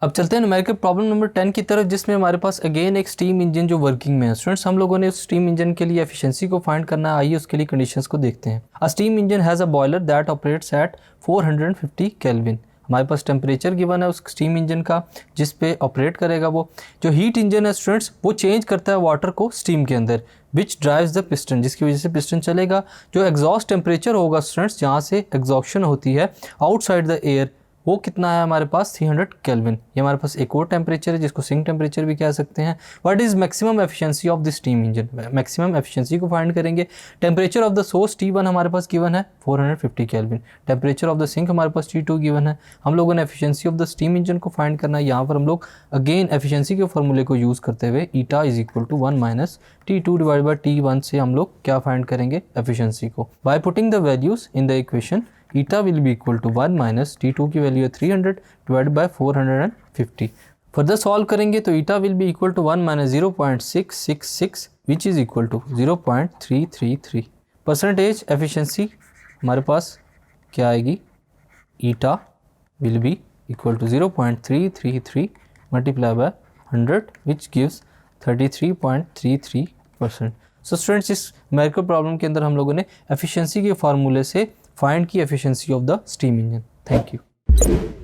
अब चलते हैं न्यूमेरिकल प्रॉब्लम नंबर 10 की तरफ, जिसमें हमारे पास अगेन एक स्टीम इंजन जो वर्किंग में है। स्टूडेंट्स, हम लोगों ने उस स्टीम इंजन के लिए एफिशिएंसी को फाइंड करना है। आइए उसके लिए कंडीशंस को देखते हैं। A steam engine has a boiler that operates at 450 kelvin. हमारे पास टेम्परेचर गिवन है उस स्टीम इंजन का जिस पे ऑपरेट करेगा वो। जो हीट इंजन है स्टूडेंट्स, वो चेंज करता है वाटर को स्टीम के अंदर, विच ड्राइव्स द पिस्टन, जिसकी वजह से पिस्टन चलेगा। जो एग्जॉस्ट टेम्परेचर होगा स्टूडेंट्स, जहाँ से एग्जॉक्शन होती है आउटसाइड द एयर, वो कितना है हमारे पास 300 केल्विन। ये हमारे पास एक और टेम्परेचर है जिसको सिंक टेम्परेचर भी कह सकते हैं। What is maximum efficiency of the steam engine, maximum efficiency को फाइंड करेंगे। Temperature of the source T1 हमारे पास गिवन है 450 kelvin. Temperature of the sink हमारे पास T2 गिवन है। हम लोगों ने efficiency of the steam engine को फाइंड करना है। यहाँ पर हम लोग अगेन एफिशिएंसी के फॉर्मूले को यूज़ करते हुए eta is equal to 1 minus T2 divide by T1 से हम लोग क्या फाइंड करेंगे एफिशिएंसी को। By putting the values in the equation, eta will be equal to 1 minus T2 की वैल्यू है 300 डिवाइड बाय 450। फर्दर सॉल्व करेंगे तो eta will be equal to 1 minus 0.666 which is equal to 0.333। Percentage efficiency हमारे पास क्या आएगी, eta will be equal to 0.333 multiply by 100 which gives 33.33%। So students, इस numerical problem के अंदर हम लोगों ने एफिशिएंसी के फार्मूले से फाइंड की efficiency of the steam engine. Thank you.